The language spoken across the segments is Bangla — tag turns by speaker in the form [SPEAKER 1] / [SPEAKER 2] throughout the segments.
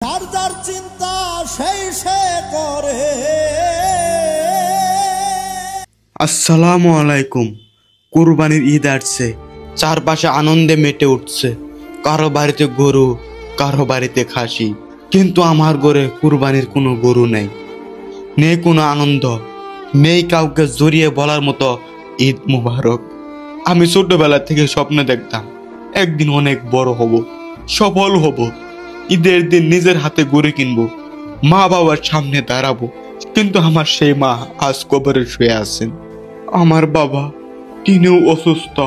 [SPEAKER 1] যার যার চিন্তা সেই সে করে।
[SPEAKER 2] আসসালামু আলাইকুম। কুরবানির ঈদ আসছে, চারপাশে আনন্দে মেতে উঠছে। কারো বাড়িতে গরু, কারো বাড়িতে খাসি, কিন্তু আমার ঘরে কুরবানির কোনো গরু নেই, নেই কোনো আনন্দ, নেই কাউকে জড়িয়ে বলার মতো ঈদ মুবারক। আমি ছোটবেলা থেকে স্বপ্ন দেখতাম একদিন অনেক বড় হব, সফল হব, ঈদের দিন নিজের হাতে গরু কিনবো, মা বাবার সামনে দাঁড়াবো। কিন্তু আমার সেই মা আজ কবরে শুয়ে আছেন। আমার বাবা, তিনিও অসুস্থ।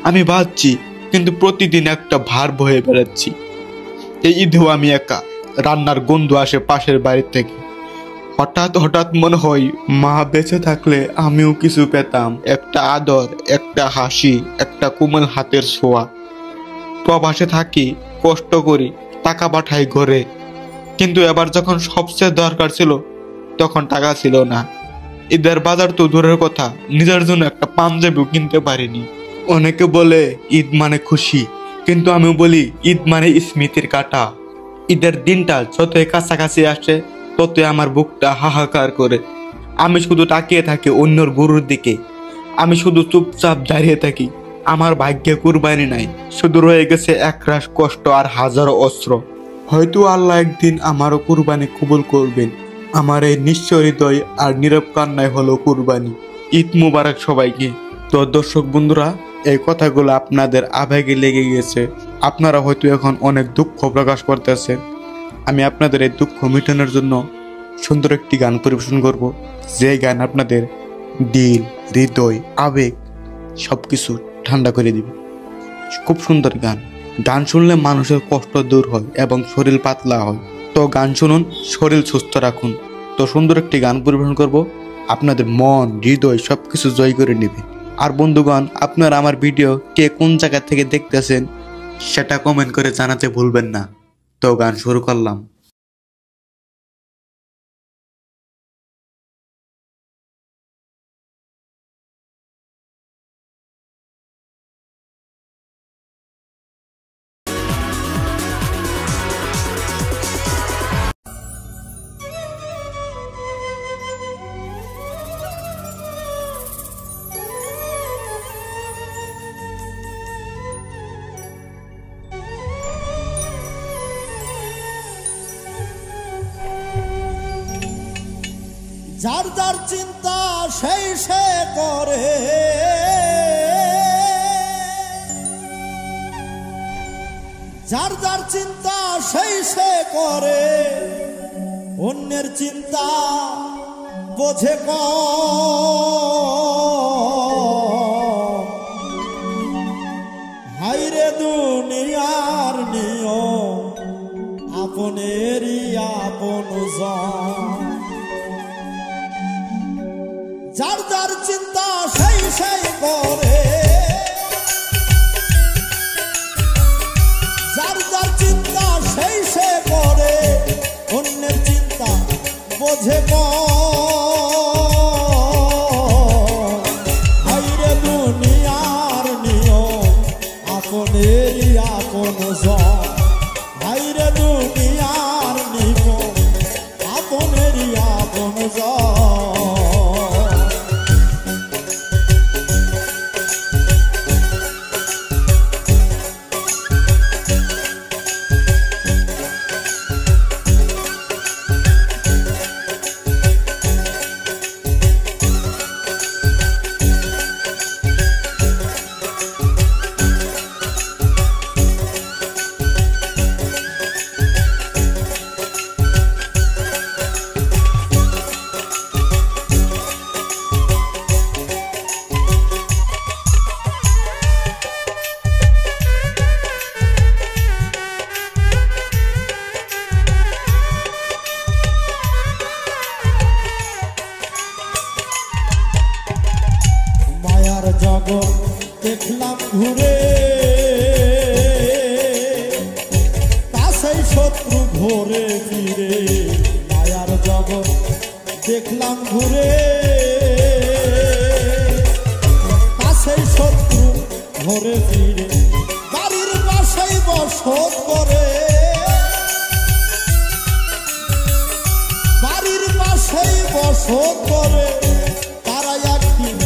[SPEAKER 2] আমি বাঁচছি, কিন্তু প্রতিদিন একটা ভার বয়ে বেড়াচ্ছি। এই ঈদেও আমি একা, রান্নার গন্ধ আসে পাশের বাড়ি থেকে। হঠাৎ হঠাৎ মনে হয় মা বেঁচে থাকলে আমিও কিছু পেতাম, একটা আদর, একটা হাসি, একটা কোমল হাতের ছোঁয়া। প্রবাসে থাকি, কষ্ট করি, টাকা পাঠাই ঘরে, কিন্তু এবার যখন সবচেয়ে দরকার ছিল তখন টাকা ছিল না। ঈদের বাজার তো দূরের কথা, নিজের জন্য একটা পাঞ্জাবিও কিনতে পারিনি। অনেকে বলে ঈদ মানে খুশি, কিন্তু আমি বলি ঈদ মানে স্মৃতির কাটা। ঈদের দিনটা যতই কাছাকাছি আসে ততই আমার বুকটা হাহাকার করে। আমি শুধু তাকিয়ে থাকি অন্যর গরুর দিকে, আমি শুধু চুপচাপ দাঁড়িয়ে থাকি। আমার ভাগ্যে কুরবানি নাই, শুধু রয়ে গেছে একরাশ কষ্ট আর হাজারো অস্ত্র। হয়তো আল্লাহ একদিন আমারও কুরবানি কবুল করবেন। আমার এই নিঃস্ব হৃদয় আর নীরব কান্নায় হলো কুরবানি। ঈদ মুবারক সবাইকে। তো দর্শক বন্ধুরা, এই কথাগুলো আপনাদের আবেগে লেগে গেছে। আপনারা হয়তো এখন অনেক দুঃখ প্রকাশ করতেছেন। আমি আপনাদের এই দুঃখ মেটানোর জন্য সুন্দর একটি গান পরিবেশন করব, যে গান আপনাদের দিল, হৃদয়, আবেগ সবকিছু ঠান্ডা করে দিবে। খুব সুন্দর গান। গান শুনলে মানুষের কষ্ট দূর হয় এবং শরীর পাতলা হয়। তো গান শুনুন, শরীর সুস্থ রাখুন। তো সুন্দর একটি গান পরিবেশন করব, আপনাদের মন, হৃদয় সবকিছু জয় করে নেবে। আর বন্ধুগণ, আপনারা আমার ভিডিও কে কোন জায়গা থেকে দেখতেছেন সেটা কমেন্ট করে জানাতে ভুলবেন না। তো গান শুরু করলাম।
[SPEAKER 1] যার যার চিন্তা সেই সে করে। যার যার চিন্তা সেই সে করে, অন্যের চিন্তা বোঝে কম। হাইরে দুনিয়ার নিয়ম, আপনেরই আপন জন। যার যার চিন্তা সেই সেই করে। যার যার চিন্তা সেই সে করে, অন্যের চিন্তা বোঝে কম। হাইরে দুনিয়ার নিয়ম, আপনেরই আপন জন। হাইরে দুনিয়ার নিয়ম, আপনেরই আপন জন। জগৎ দেখলাম ঘুরে, তা সেই শত্রু ঘোরে ফিরে। মায়ার জগৎ দেখলাম ঘুরে, তা সেই শত্রু ঘোরে ফিরে। বাড়ির পাশেই বসত করে, সেই বসত করে তারা একদিন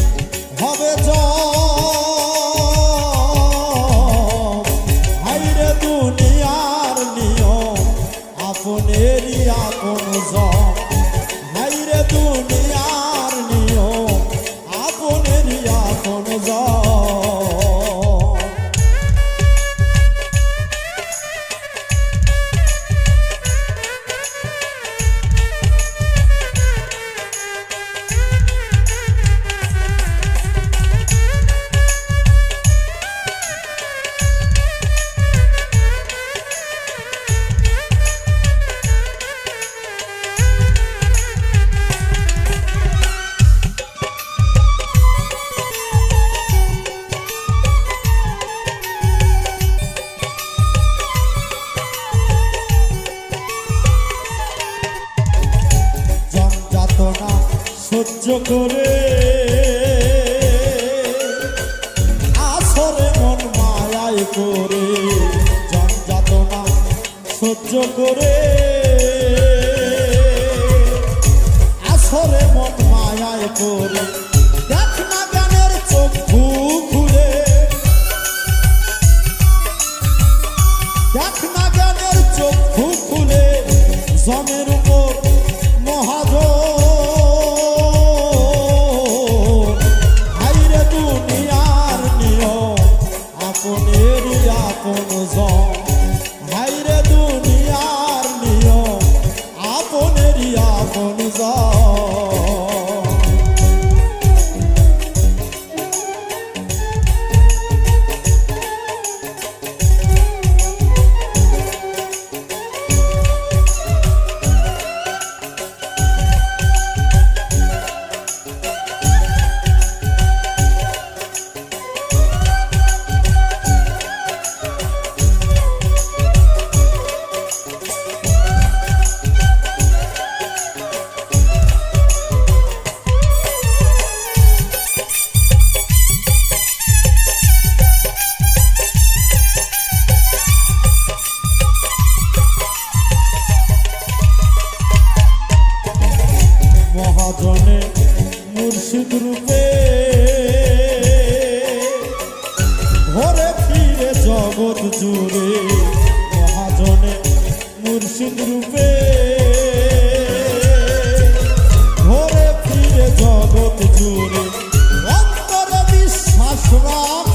[SPEAKER 1] হবে হাইরে দুনিয়ার নিয়ম আপনেরই আপন হাইরে দুনিয়ার নিয়ম আপনেরই আপন সহ্য করে আসরে মন মায়ায় করে যন্ত্রণা সহ্য করে আসরে মন মায়ায় করে দেখ না জ্ঞানের চক্ষু খুলে দেখ না জ্ঞানের চক্ষু খুলে জমের উপর মহাজন হাইরে দুনিয়ার নিয়ম আপনেরই আপন মহাজনে মুর্শিদ রূপে ঘরে ফিরে জগৎ জুড়ে মহাজনে মুর্শিদ রূপে ঘরে ফিরে জগৎ জুড়ে অন্তরে বিশ্বাস রাখ